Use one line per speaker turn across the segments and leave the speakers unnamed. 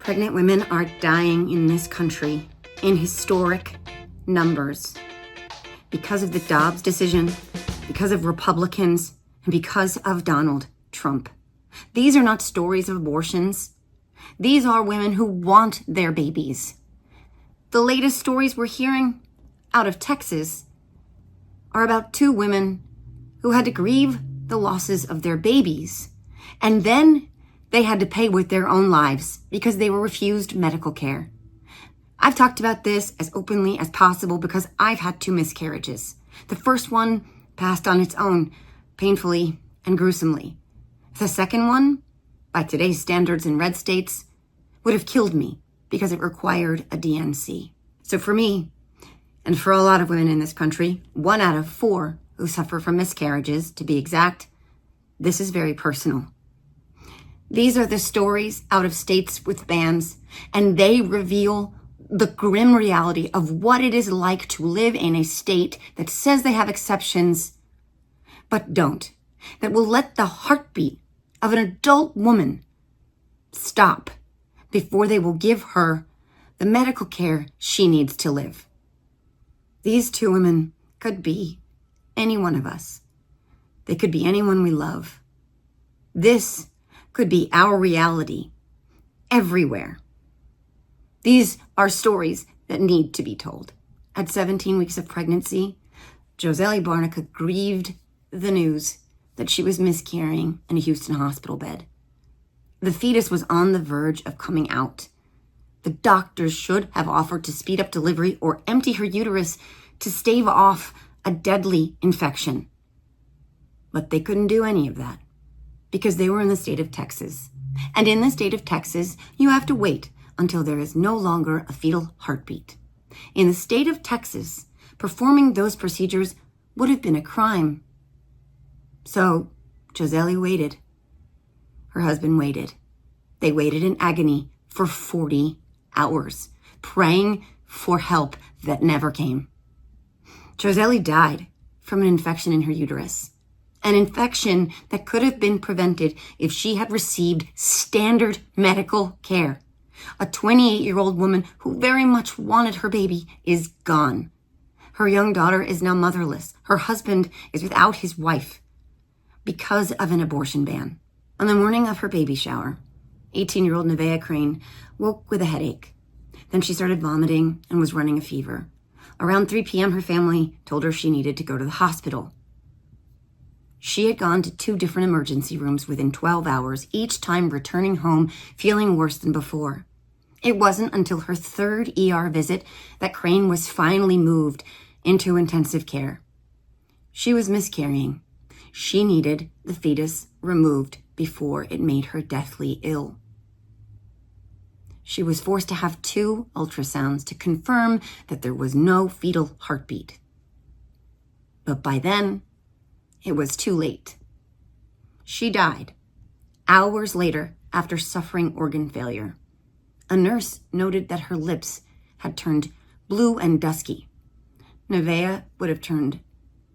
Pregnant women are dying in this country in historic numbers because of the Dobbs decision, because of Republicans, and because of Donald Trump. These are not stories of abortions. These are women who want their babies. The latest stories we're hearing out of Texas are about two women who had to grieve the losses of their babies, and then they had to pay with their own lives because they were refused medical care. I've talked about this as openly as possible because I've had two miscarriages. The first one passed on its own, painfully and gruesomely. The second one, by today's standards in red states, would have killed me because it required a DNC. So for me, and for a lot of women in this country, 1 out of 4 who suffer from miscarriages, to be exact, this is very personal. These are the stories out of states with bans, and they reveal the grim reality of what it is like to live in a state that says they have exceptions, but don't. That will let the heartbeat of an adult woman stop before they will give her the medical care she needs to live. These two women could be any one of us. They could be anyone we love. This could be our reality everywhere. These are stories that need to be told. At 17 weeks of pregnancy, Josely Barnica grieved the news that she was miscarrying in a Houston hospital bed. The fetus was on the verge of coming out. The doctors should have offered to speed up delivery or empty her uterus to stave off a deadly infection. But they couldn't do any of that because they were in the state of Texas. And in the state of Texas, you have to wait until there is no longer a fetal heartbeat. In the state of Texas, performing those procedures would have been a crime. So Josely waited. Her husband waited. They waited in agony for 40 hours, praying for help that never came. Josely died from an infection in her uterus. An infection that could have been prevented if she had received standard medical care. A 28-year-old woman who very much wanted her baby is gone. Her young daughter is now motherless. Her husband is without his wife because of an abortion ban. On the morning of her baby shower, 18-year-old Nevaeh Crane woke with a headache. Then she started vomiting and was running a fever. Around 3 p.m., her family told her she needed to go to the hospital. She had gone to 2 different emergency rooms within 12 hours, each time returning home feeling worse than before. It wasn't until her 3rd ER visit that Crane was finally moved into intensive care. She was miscarrying. She needed the fetus removed before it made her deathly ill. She was forced to have 2 ultrasounds to confirm that there was no fetal heartbeat. But by then, it was too late. She died hours later after suffering organ failure. A nurse noted that her lips had turned blue and dusky. Nevaeh would have turned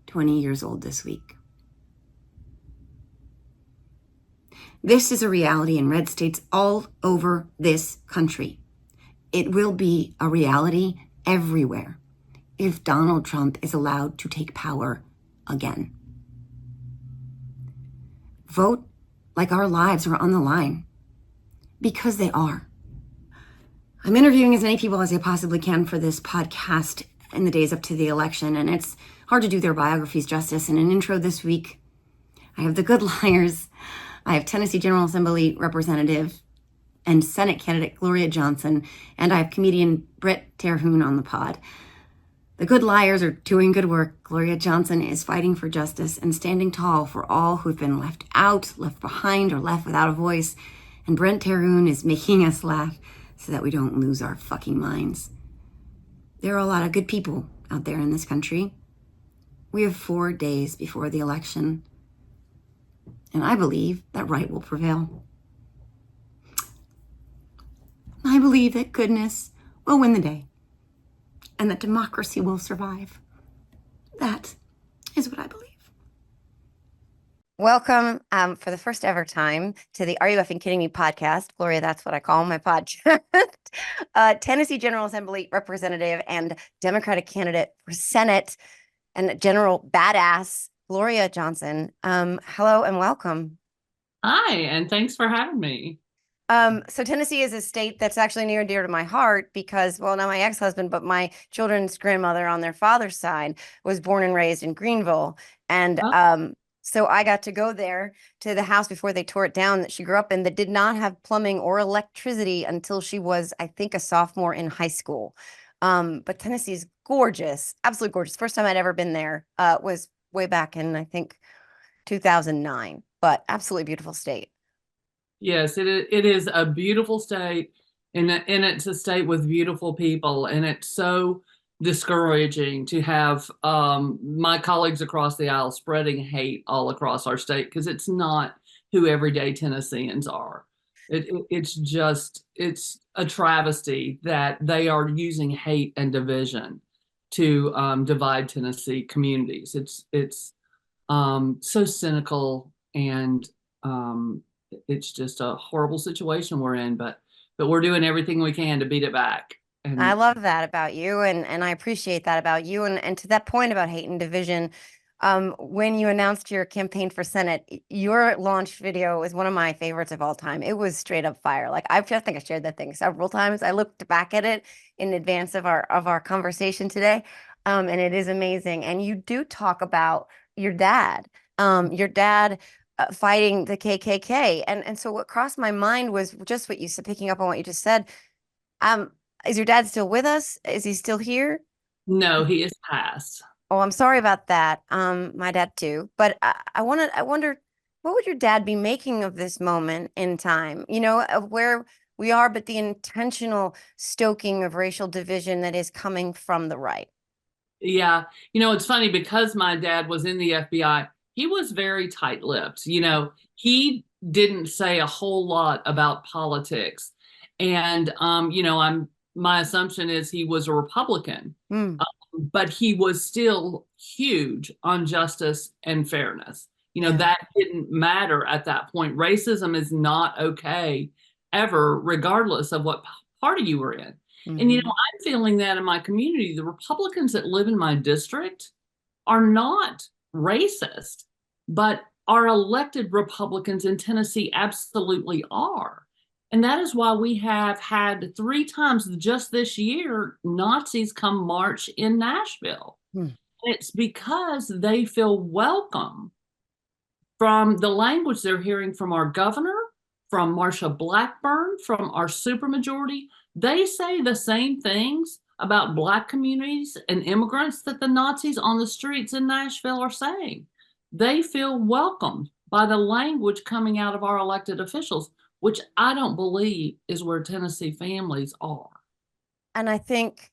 20 years old this week. This is a reality in red states all over this country. It will be a reality everywhere if Donald Trump is allowed to take power again. Vote like our lives are on the line, because they are. I'm interviewing as many people as I possibly can for this podcast in the days up to the election, and it's hard to do their biographies justice. In an intro this week, I have the good liars. I have Tennessee General Assembly Representative and Senate candidate Gloria Johnson, and I have comedian Brett Terhune on the pod. The good liars are doing good work. Gloria Johnson is fighting for justice and standing tall for all who've been left out, left behind, or left without a voice. And Brent Terhune is making us laugh so that we don't lose our fucking minds. There are a lot of good people out there in this country. We have 4 days before the election, and I believe that right will prevail. I believe that goodness will win the day, and that democracy will survive. That is what I believe. Welcome for the first ever time to the Are You Effing Kidding Me podcast. Gloria, that's what I call my podcast. Tennessee General Assembly Representative and Democratic candidate for Senate and General Badass Gloria Johnson. Hello and welcome.
Hi, and thanks for having me.
So Tennessee is a state that's actually near and dear to my heart because, well, not my ex-husband, but my children's grandmother on their father's side was born and raised in Greenville. And
Oh,
so I got to go there to the house before they tore it down that she grew up in that did not have plumbing or electricity until she was, I think, a sophomore in high school. But Tennessee is gorgeous, absolutely gorgeous. First time I'd ever been there was way back in, I think, 2009, but absolutely beautiful state.
yes, it is a beautiful state, and it's a state with beautiful people, and it's so discouraging to have my colleagues across the aisle spreading hate all across our state because it's not who everyday Tennesseans are. It's a travesty that they are using hate and division to divide Tennessee communities. It's so cynical and it's just a horrible situation we're in, but we're doing everything we can to beat it back.
I
And
love that about you, and I appreciate that about you. And to that point about hate and division, when you announced your campaign for Senate, your launch video is one of my favorites of all time. It was straight up fire. Like I just think I shared that thing several times. I looked back at it in advance of our conversation today, and it is amazing. And you do talk about your dad. Fighting the KKK, and so what crossed my mind was just what you said, picking up on what you just said. Um, is your dad still with us? Is he still here?
no, he is passed.
Oh, I'm sorry about that. My dad too. But I wonder, what would your dad be making of this moment in time? You know, of where we are, but the intentional stoking of racial division that is coming from the right.
Yeah. It's funny because my dad was in the FBI, he was very tight-lipped. He didn't say a whole lot about politics. And my assumption is he was a Republican.
Hmm.
But he was still huge on justice and fairness.
Yeah.
That didn't matter at that point. Racism is not okay ever, regardless of what party you were in. And,
Hmm.
I'm feeling that in my community. The Republicans that live in my district are not racist, but our elected Republicans in Tennessee absolutely are. And that is why we have had 3 times just this year Nazis come march in Nashville.
Hmm.
It's because they feel welcome from the language they're hearing from our governor, from Marsha Blackburn, from our supermajority. They say the same things about Black communities and immigrants that the Nazis on the streets in Nashville are saying. They feel welcomed by the language coming out of our elected officials, which I don't believe is where Tennessee families are.
And I think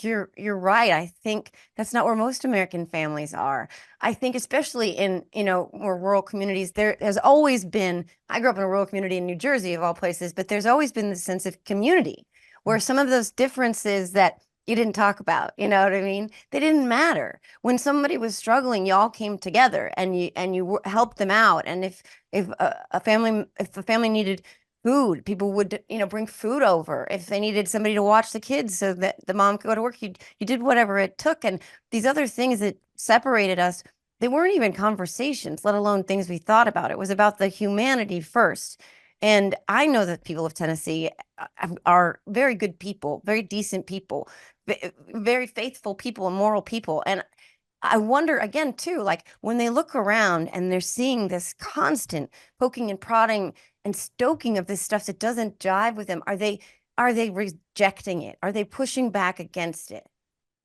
you're right. I think that's not where most American families are. I think especially in, more rural communities, there has always been, I grew up in a rural community in New Jersey of all places, but there's always been this sense of community where some of those differences that you didn't talk about, you know what I mean? They didn't matter. When somebody was struggling, y'all came together and you helped them out. And if a family needed food. People would, bring food over if they needed somebody to watch the kids so that the mom could go to work. You did whatever it took. And these other things that separated us, they weren't even conversations, let alone things we thought about. It was about the humanity first. And I know that people of Tennessee are very good people, very decent people, very faithful people and moral people. And I wonder again too, like when they look around and they're seeing this constant poking and prodding and stoking of this stuff that doesn't jive with them, are they rejecting it? Are they pushing back against it?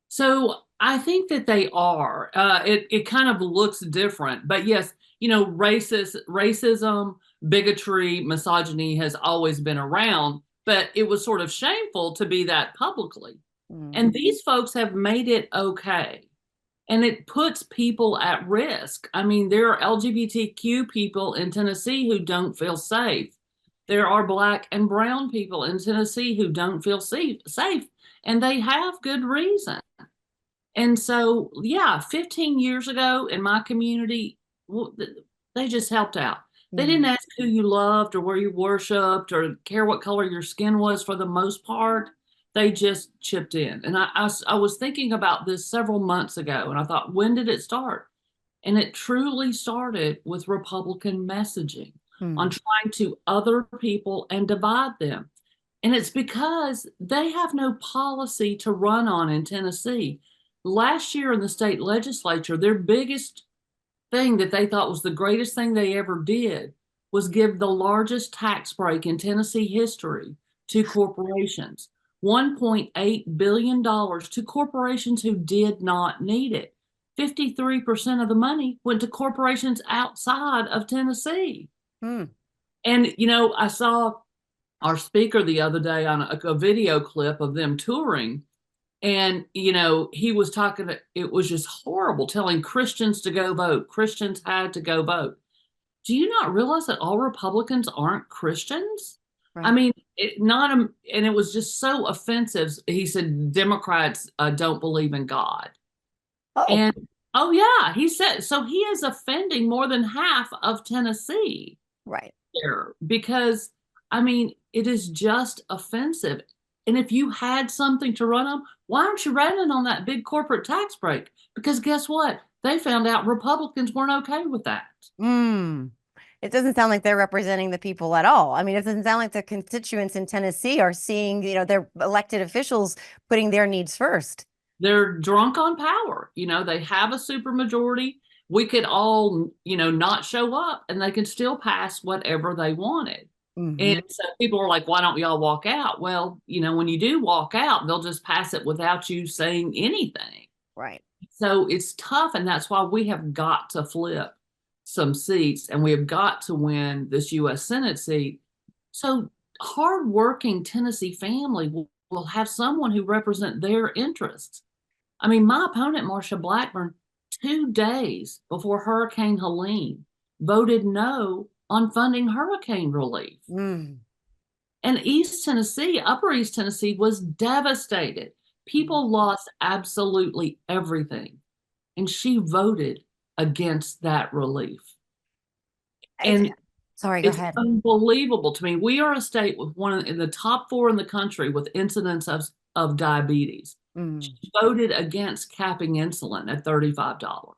So I think that they are. It kind of looks different, but yes, racism, bigotry, misogyny has always been around, but it was sort of shameful to be that publicly.
Mm.
And these folks have made it okay. And it puts people at risk. I mean, there are LGBTQ people in Tennessee who don't feel safe. There are Black and brown people in Tennessee who don't feel safe, and they have good reason. And so, yeah, 15 years ago in my community, They just helped out. They didn't ask who you loved or where you worshiped or care what color your skin was for the most part. They just chipped in. And I was thinking about this several months ago, and I thought, when did it start? And it truly started with Republican messaging on trying to other people and divide them. And it's because they have no policy to run on in Tennessee. Last year in the state legislature, their biggest thing that they thought was the greatest thing they ever did was give the largest tax break in Tennessee history to corporations. $1.8 billion to corporations who did not need it. 53% of the money went to corporations outside of Tennessee. And, you know, I saw our speaker the other day on a video clip of them touring. And, you know, he was talking, it was just horrible, telling Christians to go vote. Christians had to go vote. Do you not realize that all Republicans aren't Christians? Right. I mean, and it was just so offensive. He said Democrats don't believe in God. Oh. And, oh, yeah, he said, so he is offending more than half of Tennessee.
Right.
There, because, I mean, it is just offensive. And if you had something to run on, why aren't you running on that big corporate tax break? Because guess what? They found out Republicans weren't okay with that.
It doesn't sound like they're representing the people at all. I mean, it doesn't sound like the constituents in Tennessee are seeing, you know, their elected officials putting their needs first.
They're drunk on power. You know, they have a supermajority. We could all, you know, not show up and they could still pass whatever they wanted. And so people are like, why don't we all walk out? Well, you know, when you do walk out, they'll just pass it without you saying anything.
Right.
So it's tough. And that's why we have got to flip some seats and we have got to win this U.S. Senate seat. So hardworking Tennessee family will have someone who represents their interests. I mean, my opponent, Marsha Blackburn, 2 days before Hurricane Helene, voted no on funding hurricane relief. And East Tennessee, Upper East Tennessee was devastated. People lost absolutely everything. And she voted against that relief. And
sorry, go
it's
ahead.
Unbelievable to me. We are a state with one in the top 4 in the country with incidence of diabetes. She voted against capping insulin at $35.
What?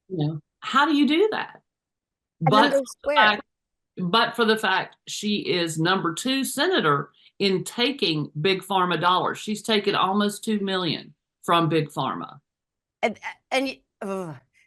You know, how do you do that? But for the fact she is number 2 senator in taking big pharma dollars. She's taken almost $2 million from big pharma.
And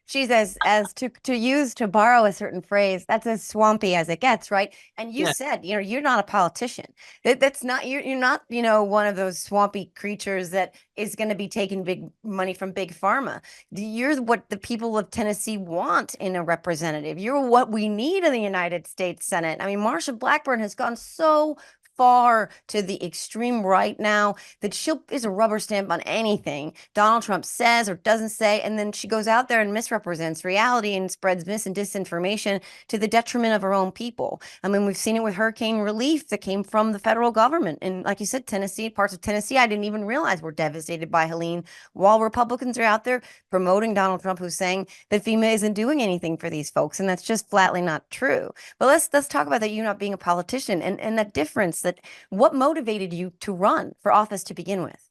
she's to borrow a certain phrase, that's as swampy as it gets, right? And you said, you know, you're not a politician. That's not, you're not, you know, one of those swampy creatures that is going to be taking big money from big pharma. You're what the people of Tennessee want in a representative. You're what we need in the United States Senate. I mean, Marsha Blackburn has gone so far to the extreme right now that she is a rubber stamp on anything Donald Trump says or doesn't say, and then she goes out there and misrepresents reality and spreads mis and disinformation to the detriment of her own people. I mean, we've seen it with hurricane relief that came from the federal government, and like you said, Tennessee, parts of Tennessee I didn't even realize were devastated by Helene, while Republicans are out there promoting Donald Trump, who's saying that FEMA isn't doing anything for these folks, and that's just flatly not true. But let's talk about that, you not being a politician and that difference. That what motivated you to run for office to begin with?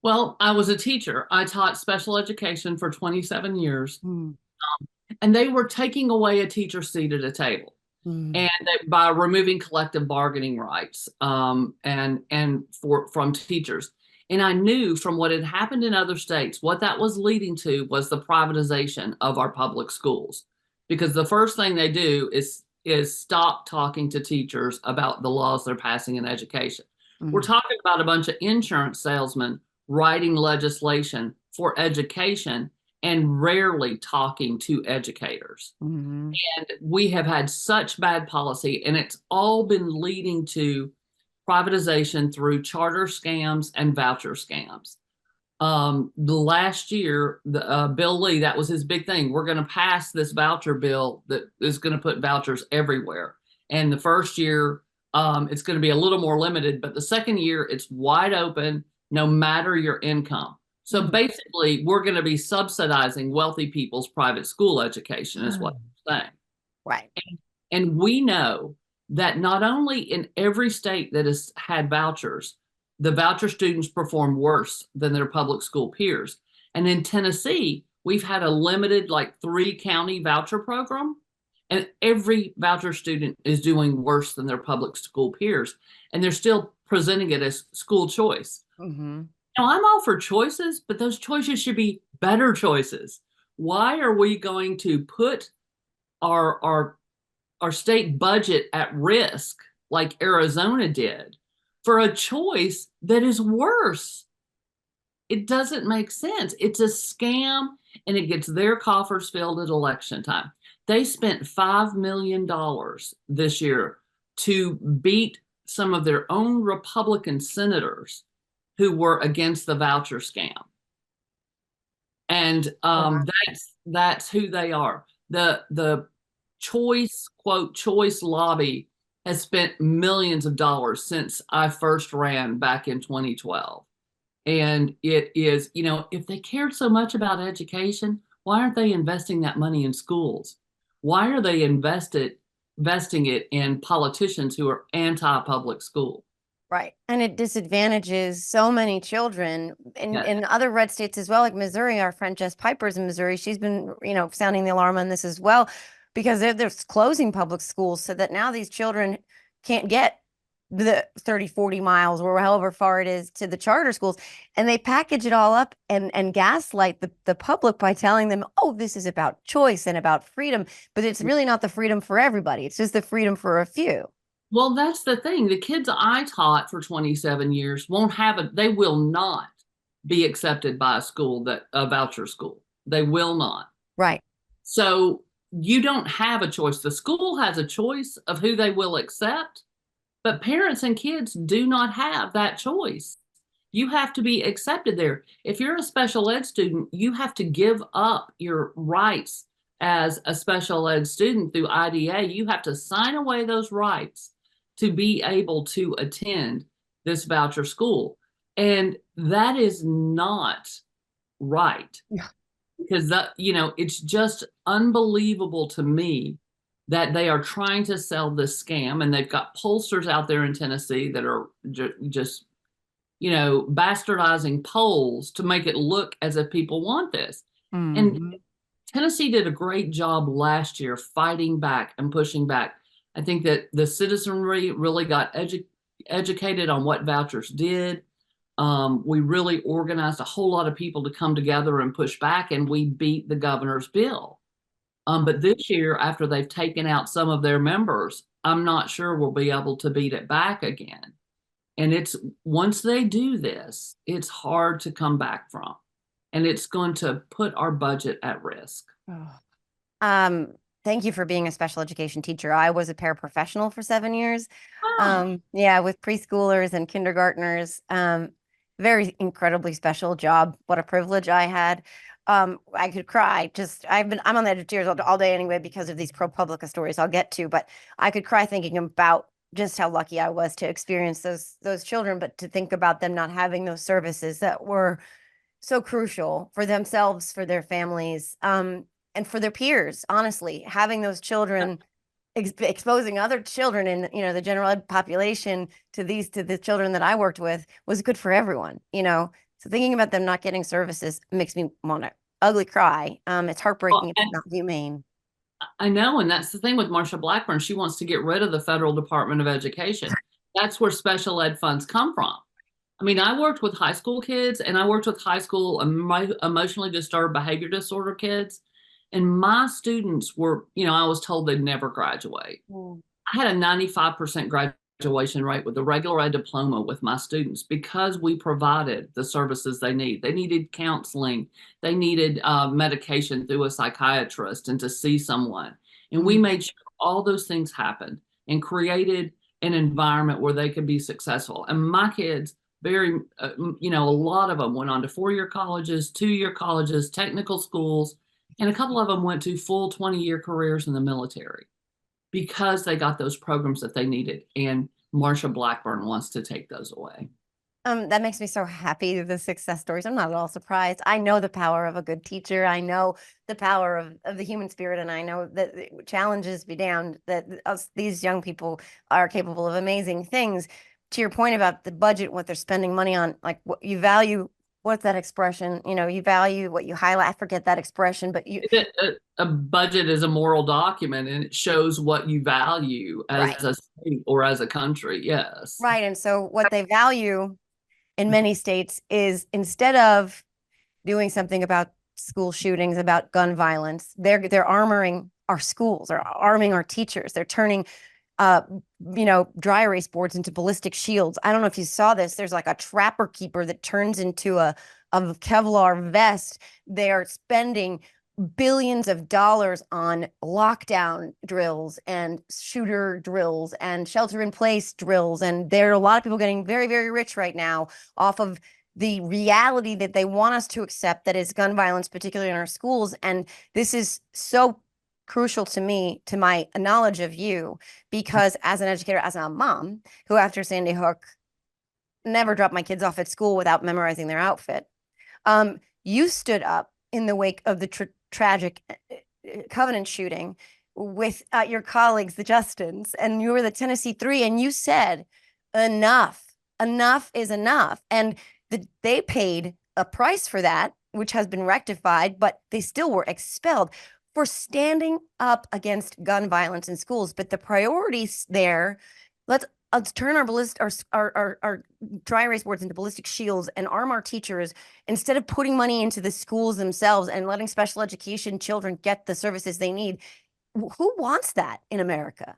Well, I was a teacher. I taught special education for 27 years. And they were taking away a teacher's seat at a table. And by removing collective bargaining rights from teachers. And I knew from what had happened in other states, what that was leading to was the privatization of our public schools. Because the first thing they do is stop talking to teachers about the laws they're passing in education. We're talking about a bunch of insurance salesmen writing legislation for education and rarely talking to educators. And we have had such bad policy, and it's all been leading to privatization through charter scams and voucher scams. The last year, Bill Lee, that was his big thing. We're going to pass this voucher bill that is going to put vouchers everywhere. And the first year, it's going to be a little more limited, but the second year, it's wide open, no matter your income. So basically, we're going to be subsidizing wealthy people's private school education, is what I'm saying.
Right.
And we know that not only in every state that has had vouchers, the voucher students perform worse than their public school peers. And in Tennessee, we've had a limited, like 3-county voucher program, and every voucher student is doing worse than their public school peers. And they're still presenting it as school choice.
Mm-hmm.
Now, I'm all for choices, but those choices should be better choices. Why are we going to put our state budget at risk, like Arizona did, for a choice that is worse? It doesn't make sense. It's a scam, and it gets their coffers filled at election time. They spent $5 million this year to beat some of their own Republican senators who were against the voucher scam. And that's who they are. The choice, quote, choice lobby has spent millions of dollars since I first ran back in 2012. And it is, if they cared so much about education, why aren't they investing that money in schools? Why are they investing it in politicians who are anti-public school?
Right. And it disadvantages so many children in other red states as well, like Missouri. Our friend Jess Piper's in Missouri. She's been, sounding the alarm on this as well, because they're closing public schools so that now these children can't get the 30, 40 miles or however far it is to the charter schools. And they package it all up and gaslight the public by telling them, oh, this is about choice and about freedom. But it's really not the freedom for everybody. It's just the freedom for a few.
Well, that's the thing. The kids I taught for 27 years they will not be accepted by a voucher school. They will not.
Right.
So you don't have a choice. The school has a choice of who they will accept, but parents and kids do not have that choice. You have to be accepted there. If you're a special ed student, you have to give up your rights as a special ed student through IDA. You have to sign away those rights to be able to attend this voucher school. And that is not right.
Yeah.
Because it's just unbelievable to me that they are trying to sell this scam, and they've got pollsters out there in Tennessee that are just bastardizing polls to make it look as if people want this. Mm-hmm. And Tennessee did a great job last year fighting back and pushing back. I think that the citizenry really got educated on what vouchers did. We really organized a whole lot of people to come together and push back, and we beat the governor's bill. But this year, after they've taken out some of their members, I'm not sure we'll be able to beat it back again. And once they do this, it's hard to come back from, and it's going to put our budget at risk.
Thank you for being a special education teacher. I was a paraprofessional for 7 years.
Oh.
With preschoolers and kindergartners. Very incredibly special job. What a privilege I had. I could cry. I'm on the edge of tears all day anyway because of these ProPublica stories I'll get to, but I could cry thinking about just how lucky I was to experience those children, but to think about them not having those services that were so crucial for themselves, for their families, and for their peers. Honestly, having those children exposing other children in the general ed population to the children that I worked with was good for everyone. So thinking about them not getting services makes me want to ugly cry. It's heartbreaking. It's not humane.
I know, and that's the thing with Marsha Blackburn. She wants to get rid of the Federal Department of Education. That's where special ed funds come from. I mean, I worked with high school kids, and I worked with high school emotionally disturbed behavior disorder kids. And my students were, I was told they'd never graduate. I had a 95% graduation rate with a regular ed diploma with my students because we provided the services they need. They needed counseling. They needed medication through a psychiatrist and to see someone. And we made sure all those things happened and created an environment where they could be successful. And my kids, a lot of them went on to 4-year colleges, 2-year colleges, technical schools, and a couple of them went to full 20-year careers in the military because they got those programs that they needed. And Marsha Blackburn wants to take those away.
That makes me so happy, the success stories. I'm not at all surprised. I know the power of a good teacher. I know the power of the human spirit, and I know that challenges be damned, that these young people are capable of amazing things. To your point about the budget, what they're spending money on, like what you value, what's that expression? You value what you highlight. I forget that expression, but
A budget is a moral document, and it shows what you value as
right,
a state or as a country. Yes.
right. And so what they value in many states is, instead of doing something about school shootings, about gun violence, they're armoring our schools, they're arming our teachers, they're turning dry erase boards into ballistic shields. I don't know if you saw this. There's like a trapper keeper that turns into a Kevlar vest. They're spending billions of dollars on lockdown drills and shooter drills and shelter in place drills. And there are a lot of people getting very, very rich right now off of the reality that they want us to accept, that is gun violence, particularly in our schools. And this is so crucial to me, to my knowledge of you, because as an educator, as a mom who after Sandy Hook never dropped my kids off at school without memorizing their outfit, you stood up in the wake of the tragic Covenant shooting with your colleagues, the Justins, and you were the Tennessee Three, and you said, enough is enough. And they paid a price for that, which has been rectified, but they still were expelled for standing up against gun violence in schools. But the priorities there, let's turn our dry erase boards into ballistic shields and arm our teachers, instead of putting money into the schools themselves and letting special education children get the services they need. Who wants that in America?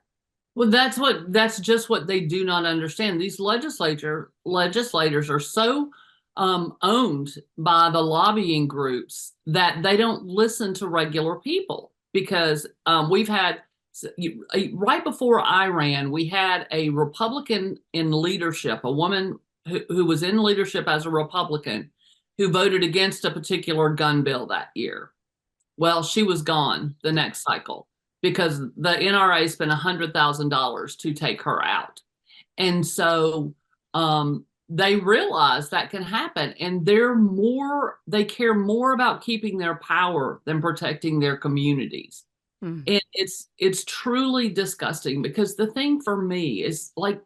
Well, that's just what they do not understand. These legislators are so owned by the lobbying groups that they don't listen to regular people, because we've had, right before I ran, we had a Republican in leadership, a woman who was in leadership as a Republican, who voted against a particular gun bill that year. Well, she was gone the next cycle because the NRA spent $100,000 to take her out. And so they realize that can happen, and they care more about keeping their power than protecting their communities. And it's truly disgusting, because the thing for me is, like,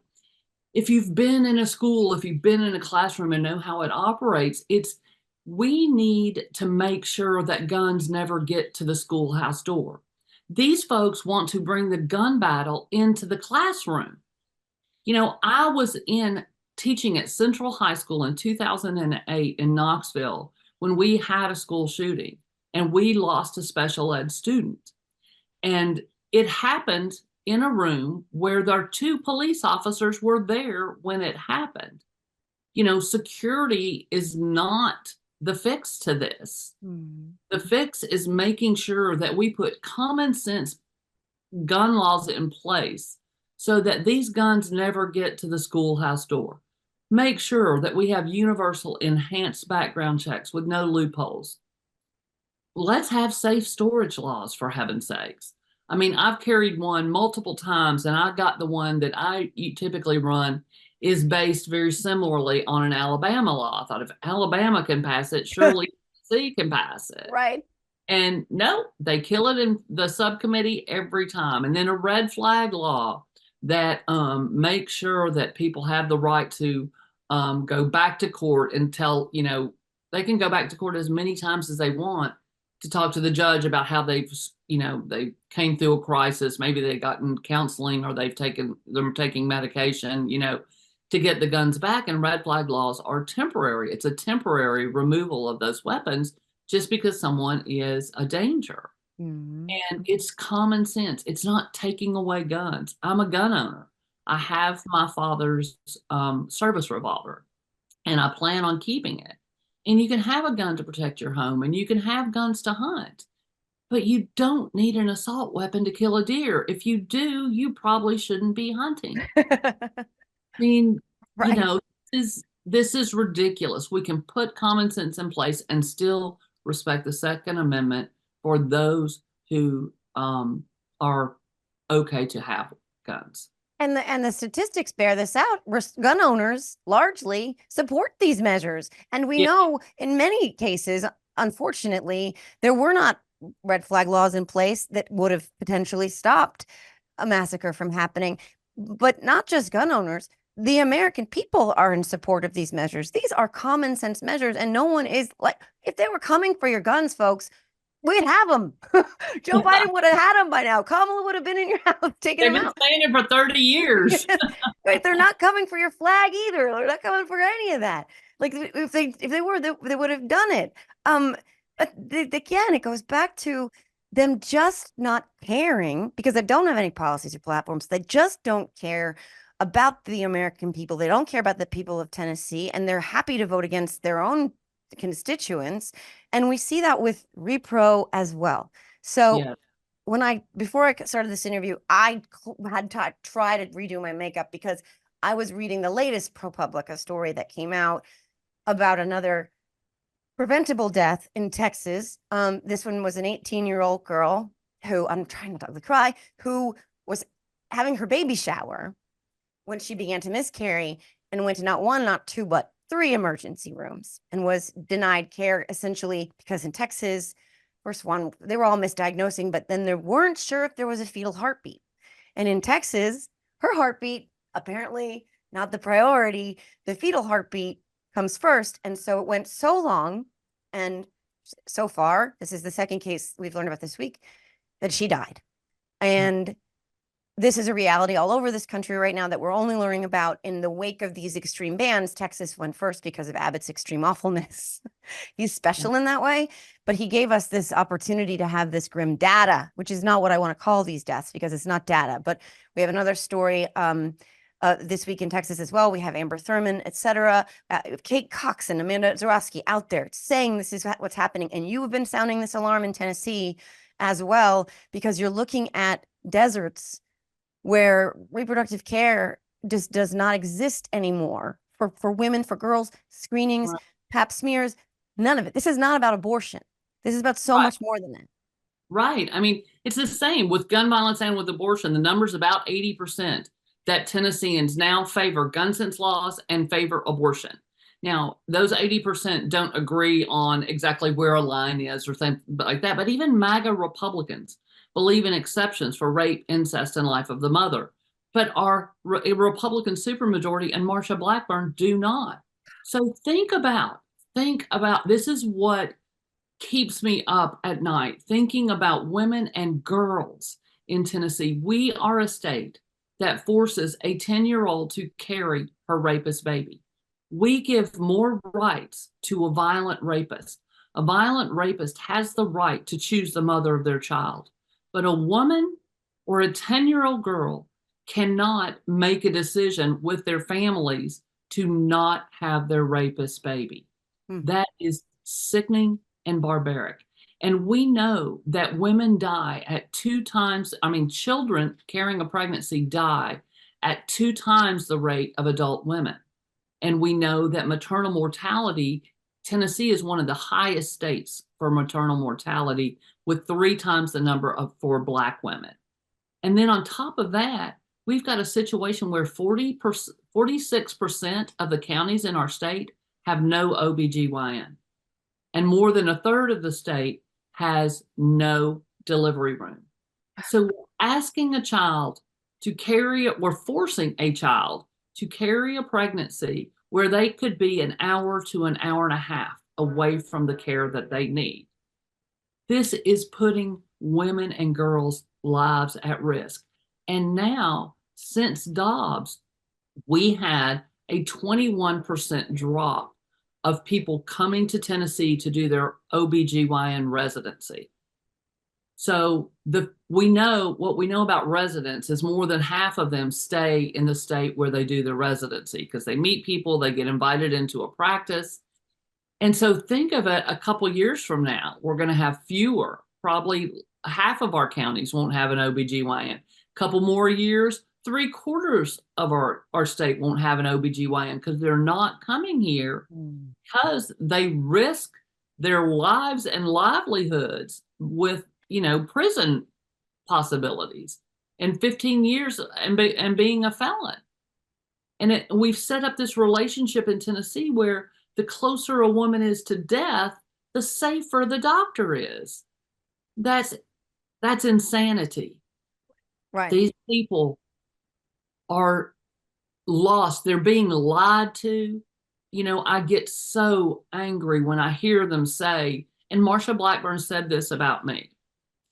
if you've been in a school, if you've been in a classroom and know how it operates, we need to make sure that guns never get to the schoolhouse door. These folks want to bring the gun battle into the classroom. I was teaching at Central High School in 2008 in Knoxville when we had a school shooting and we lost a special ed student. And it happened in a room where their two police officers were there when it happened. Security is not the fix to this. The fix is making sure that we put common sense gun laws in place so that these guns never get to the schoolhouse door. Make sure that we have universal enhanced background checks with no loopholes. Let's have safe storage laws, for heaven's sakes. I mean, I've carried one multiple times, and I got the one that I typically run is based very similarly on an Alabama law. I thought, if Alabama can pass it, surely Tennessee can pass it.
Right.
And no, they kill it in the subcommittee every time. And then a red flag law that makes sure that people have the right to go back to court and they can go back to court as many times as they want to talk to the judge about how they came through a crisis. Maybe they've gotten counseling, or they're taking medication, to get the guns back. And red flag laws are temporary. It's a temporary removal of those weapons just because someone is a danger. And it's common sense. It's not taking away guns. I'm a gun owner. I have my father's service revolver, and I plan on keeping it. And you can have a gun to protect your home, and you can have guns to hunt, but you don't need an assault weapon to kill a deer. If you do, you probably shouldn't be hunting. I mean,
Right.
This is ridiculous. We can put common sense in place and still respect the Second Amendment for those who are okay to have guns.
And the statistics bear this out. Gun owners largely support these measures. And we know in many cases, unfortunately, there were not red flag laws in place that would have potentially stopped a massacre from happening. But not just gun owners, the American people are in support of these measures. These are common sense measures, and no one is like, if they were coming for your guns, folks, we'd have them. Joe Biden would have had them by now. Kamala would have been in your house taking them out.
They've been saying it for 30 years.
Right? They're not coming for your flag either. They're not coming for any of that. Like if they were, they would have done it. But again, it goes back to them just not caring because they don't have any policies or platforms. They just don't care about the American people. They don't care about the people of Tennessee, and they're happy to vote against their own constituents. And we see that with Repro as well. So before I started this interview, I had to try to redo my makeup because I was reading the latest ProPublica story that came out about another preventable death in Texas. This one was an 18-year-old girl who, I'm trying not to cry, who was having her baby shower when she began to miscarry and went to not one, not two, but 3 emergency rooms and was denied care essentially because in Texas, first one, they were all misdiagnosing, but then they weren't sure if there was a fetal heartbeat. And in Texas, her heartbeat, apparently not the priority, the fetal heartbeat comes first. And so it went so long. And so far, this is the second case we've learned about this week, that she died. And this is a reality all over this country right now that we're only learning about in the wake of these extreme bans. Texas went first because of Abbott's extreme awfulness. He's special in that way, but he gave us this opportunity to have this grim data, which is not what I want to call these deaths because it's not data. But we have another story this week in Texas as well. We have Amber Thurman, et cetera. Kate Cox and Amanda Zorowski out there saying this is what's happening. And you have been sounding this alarm in Tennessee as well, because you're looking at deserts where reproductive care just does not exist anymore for women, for girls, screenings, pap smears, none of it. This is not about abortion. This is about so much more than that.
Right. I mean, it's the same with gun violence and with abortion. The number's about 80% that Tennesseans now favor gun sense laws and favor abortion. Now, those 80% don't agree on exactly where a line is or things like that, but even MAGA Republicans believe in exceptions for rape, incest, and life of the mother. But our Republican supermajority and Marsha Blackburn do not. So think about, this is what keeps me up at night, thinking about women and girls in Tennessee. We are a state that forces a 10-year-old to carry her rapist baby. We give more rights to a violent rapist. A violent rapist has the right to choose the mother of their child. But a woman or a 10-year-old girl cannot make a decision with their families to not have their rapist baby. That is sickening and barbaric. And we know that women die at 2 times, children carrying a pregnancy die at 2 times the rate of adult women. And we know that maternal mortality, Tennessee is one of the highest states for maternal mortality, with 3 times the number for Black women. And then on top of that, we've got a situation where 46% of the counties in our state have no OBGYN. And more than a third of the state has no delivery room. So asking a child to carry it, we're forcing a child to carry a pregnancy where they could be an hour to an hour and a half away from the care that they need. This is putting women and girls' lives at risk. And now, since Dobbs, we had a 21% drop of people coming to Tennessee to do their OBGYN residency. So what we know about residents is more than half of them stay in the state where they do the residency because they meet people, they get invited into a practice. And so think of it, a couple years from now, we're going to have fewer, probably half of our counties won't have an OBGYN. Couple more years, 3/4 of our state won't have an OBGYN because they're not coming here because they risk their lives and livelihoods with, prison possibilities. and 15 years and being a felon. And we've set up this relationship in Tennessee where the closer a woman is to death, the safer the doctor is. That's insanity.
Right.
These people are lost. They're being lied to. You know, I get so angry when I hear them say, and Marsha Blackburn said this about me,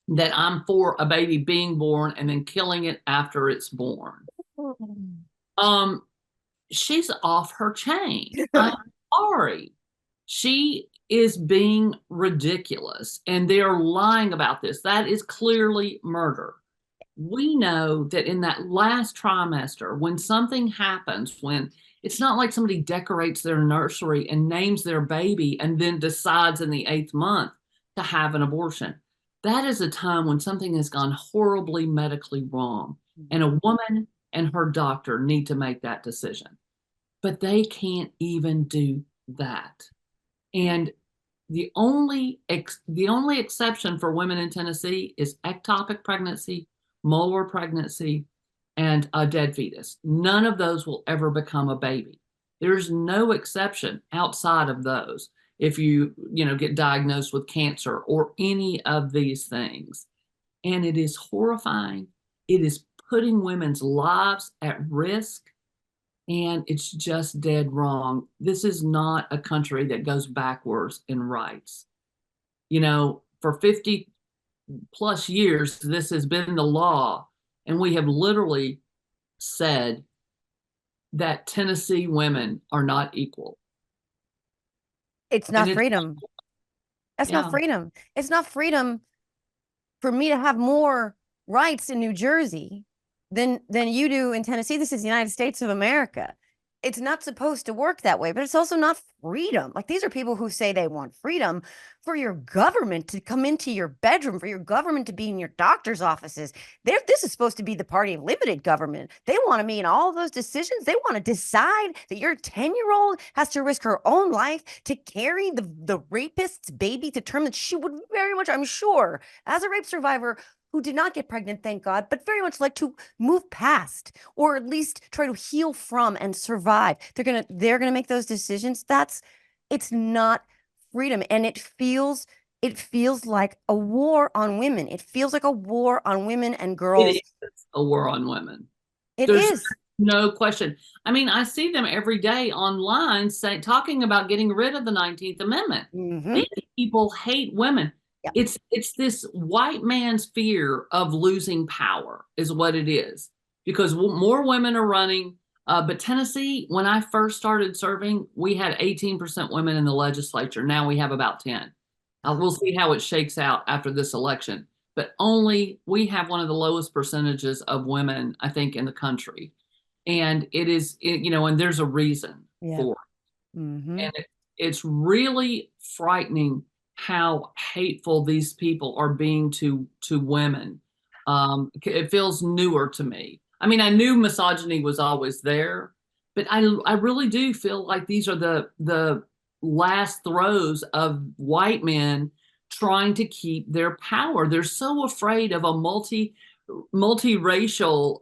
that I'm for a baby being born and then killing it after it's born. She's off her chain. I'm sorry. She is being ridiculous, and they're lying about this. That is clearly murder. We know that in that last trimester, when something happens, when it's not like somebody decorates their nursery and names their baby and then decides in the 8th month to have an abortion. That is a time when something has gone horribly medically wrong, and a woman and her doctor need to make that decision. But they can't even do that. And the only exception for women in Tennessee is ectopic pregnancy, molar pregnancy, and a dead fetus. None of those will ever become a baby. There's no exception outside of those if you get diagnosed with cancer or any of these things. And it is horrifying. It is putting women's lives at risk. And it's just dead wrong. This is not a country that goes backwards in rights. For 50 plus years, this has been the law. And we have literally said that Tennessee women are not equal.
It's not freedom. That's not freedom. It's not freedom for me to have more rights in New Jersey than you do in Tennessee. This is the United States of America. It's not supposed to work that way, but it's also not freedom. Like, these are people who say they want freedom for your government to come into your bedroom, for your government to be in your doctor's offices. This is supposed to be the party of limited government. They want to be in all those decisions. They want to decide that your 10-year-old has to risk her own life to carry the rapist's baby to term that she would very much, I'm sure, as a rape survivor, who did not get pregnant, thank God, but very much like to move past, or at least try to heal from and survive. They're gonna make those decisions. It's not freedom, and it feels like a war on women. It feels like a war on women and girls.
It is a war on women.
There's
no question. I mean, I see them every day online talking about getting rid of the 19th Amendment. These people hate women. Yeah. It's this white man's fear of losing power is what it is, because more women are running. But Tennessee, when I first started serving, we had 18% women in the legislature. Now we have about 10. We'll see how it shakes out after this election. But we have one of the lowest percentages of women, I think, in the country. And and there's a reason for it. And it's really frightening how hateful these people are being to women. It feels newer to me. I mean, I knew misogyny was always there, but I really do feel like these are the last throes of white men trying to keep their power. They're so afraid of a multiracial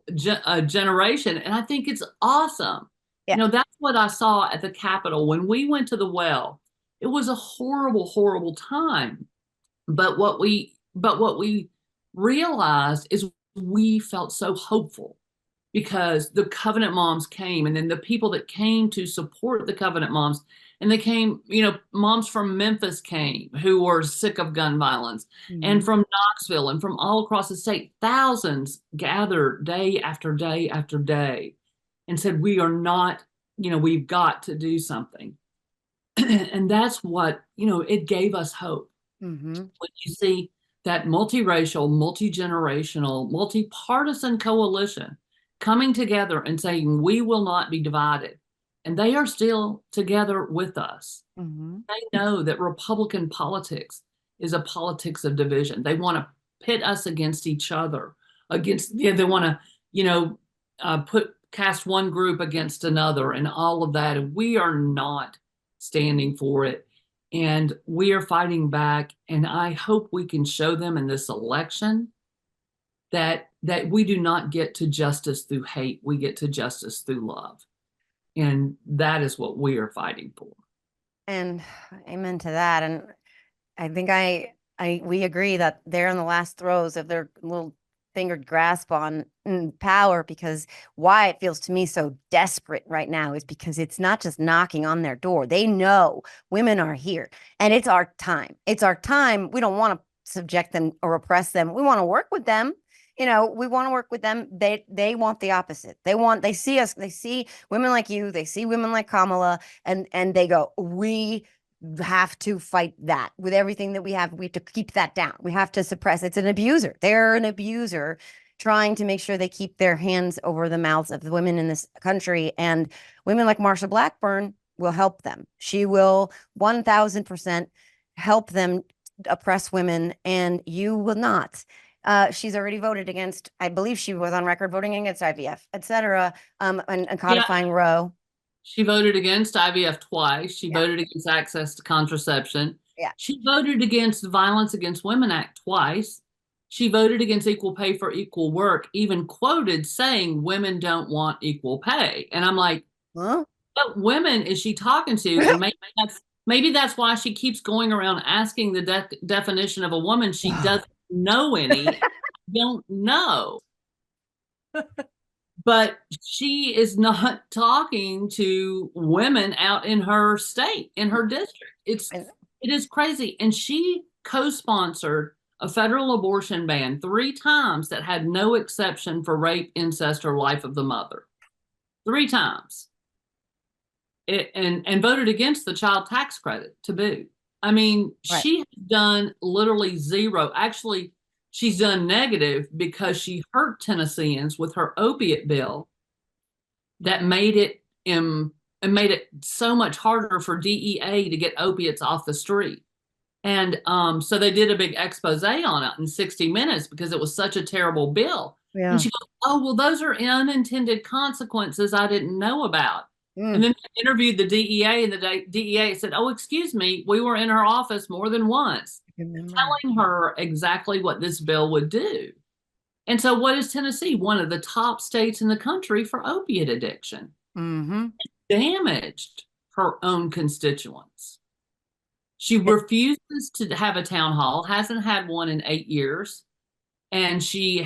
generation, and I think it's awesome. Yeah. That's what I saw at the Capitol when we went to the well. It was a horrible, horrible time. But what we realized is we felt so hopeful because the Covenant moms came, and then the people that came to support the Covenant moms, and they came, moms from Memphis came who were sick of gun violence, and from Knoxville and from all across the state, thousands gathered day after day after day and said, we are not, we've got to do something. And that's what, it gave us hope. When you see that multiracial, multi-generational, multi-partisan coalition coming together and saying, we will not be divided. And they are still together with us. They know that Republican politics is a politics of division. They want to pit us against each other, they want to, cast one group against another and all of that. And we are not standing for it, and we are fighting back, and I hope we can show them in this election that we do not get to justice through hate. We get to justice through love. And that is what we are fighting for.
And amen to that. And I think we agree that they're in the last throes of their little fingered grasp on power, because why it feels to me so desperate right now is because it's not just knocking on their door. They know women are here and it's our time. It's our time. We don't want to subject them or oppress them. We want to work with them. We want to work with them. They want the opposite. They see us, they see women like you, they see women like Kamala, and they go, we have to fight that with everything that we have. We have to keep that down. We have to suppress. It's an abuser. They're an abuser trying to make sure they keep their hands over the mouths of the women in this country. And women like Marsha Blackburn will help them. She will 1000% help them oppress women, and you will not. She's already voted against, I believe she was on record voting against IVF, et cetera, and codifying Roe.
She voted against IVF twice. She voted against access to contraception.
Yeah.
She voted against the Violence Against Women Act twice. She voted against equal pay for equal work, even quoted saying women don't want equal pay. And I'm like,
huh?
What women is she talking to? And maybe that's why she keeps going around asking the definition of a woman. She doesn't know any. Don't know. But she is not talking to women out in her state, in her district. It is crazy. And she co-sponsored a federal abortion ban 3 times that had no exception for rape, incest, or life of the mother. 3 times. And voted against the child tax credit to boot. I mean, she has done literally zero. Actually, she's done negative because she hurt Tennesseans with her opiate bill that made it so much harder for DEA to get opiates off the street. And so they did a big expose on it in 60 Minutes because it was such a terrible bill. Yeah. And she goes, oh, well, those are unintended consequences I didn't know about. And then they interviewed the DEA, and the DEA said, oh, excuse me, we were in her office more than once telling her exactly what this bill would do. And so what is Tennessee? One of the top states in the country for opiate addiction. It damaged her own constituents. She refuses to have a town hall, hasn't had one in 8 years. And she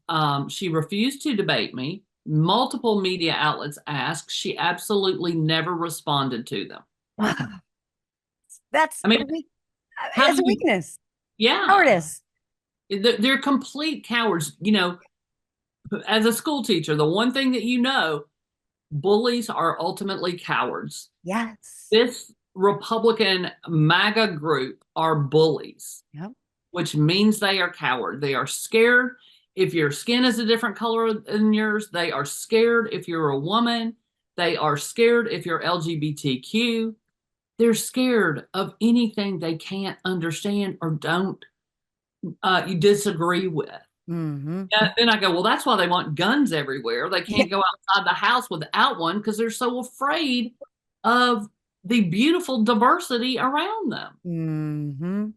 refused to debate me. Multiple media outlets asked. She absolutely never responded to them.
Wow. That's a weakness.
Yeah.
Cowardice.
They're complete cowards. As a school teacher, the one thing that bullies are ultimately cowards.
Yes.
This Republican MAGA group are bullies.
Yep.
Which means they are coward. They are scared. If your skin is a different color than yours, they are scared. If you're a woman, they are scared. If you're LGBTQ, they're scared of anything they can't understand or don't you disagree with. Then I go, well, that's why they want guns everywhere. They can't go outside the house without one because they're so afraid of the beautiful diversity around them.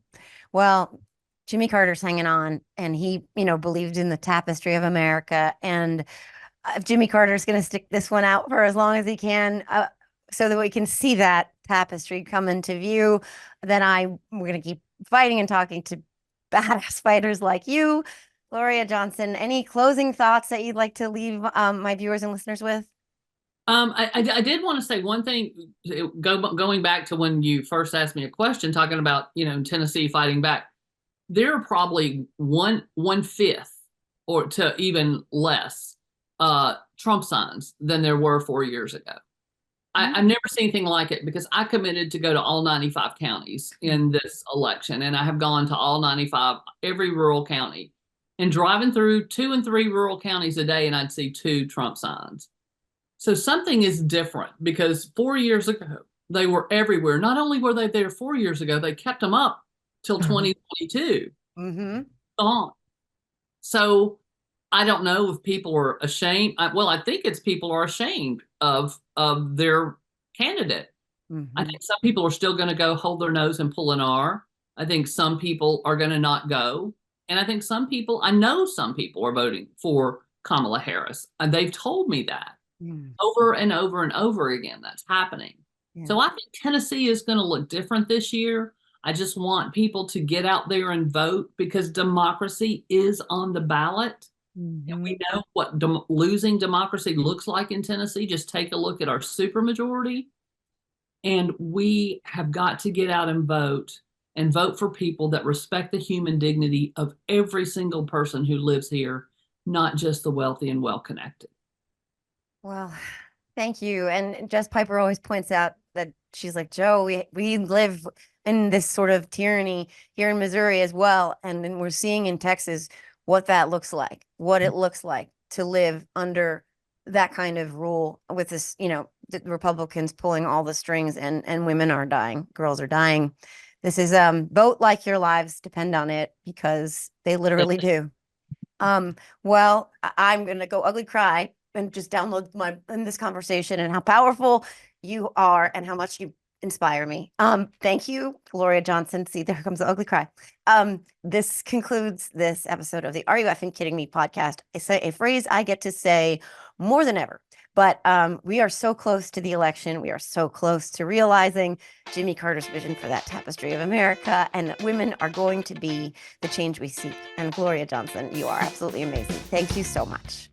Well, Jimmy Carter's hanging on, and he, believed in the tapestry of America. And if Jimmy Carter's going to stick this one out for as long as he can, so that we can see that tapestry come into view, then we're going to keep fighting and talking to badass fighters like you, Gloria Johnson. Any closing thoughts that you'd like to leave my viewers and listeners with?
I did want to say one thing, going back to when you first asked me a question, talking about, Tennessee fighting back. There are probably 1/5 or to even less Trump signs than there were 4 years ago. I've never seen anything like it because I committed to go to all 95 counties in this election, and I have gone to all 95, every rural county, and driving through 2 and 3 rural counties a day, and I'd see 2 Trump signs. So something is different because 4 years ago, they were everywhere. Not only were they there 4 years ago, they kept them up till 2022. Gone. So I don't know if people are ashamed. I think it's people are ashamed of their candidate. I think some people are still going to go hold their nose and pull an R. I think some people are going to not go. And I think I know some people are voting for Kamala Harris. And they've told me that over and over and over again. That's happening.
Yeah.
So I think Tennessee is going to look different this year. I just want people to get out there and vote because democracy is on the ballot. And we know what losing democracy looks like in Tennessee. Just take a look at our supermajority. And we have got to get out and vote for people that respect the human dignity of every single person who lives here, not just the wealthy and well-connected.
Well, thank you. And Jess Piper always points out that she's like, Joe, we live in this sort of tyranny here in Missouri as well. And then we're seeing in Texas what that looks like, what it looks like to live under that kind of rule with this, the Republicans pulling all the strings and women are dying, girls are dying. This is vote like your lives depend on it, because they literally do. Well, I'm going to go ugly cry and just download in this conversation and how powerful you are and how much you inspire me. Thank you, Gloria Johnson. See, there comes the ugly cry. This concludes this episode of the Are You Effing Kidding Me podcast. I say a phrase I get to say more than ever, but we are so close to the election. We are so close to realizing Jimmy Carter's vision for that tapestry of America, and that women are going to be the change we seek. And Gloria Johnson, you are absolutely amazing. Thank you so much.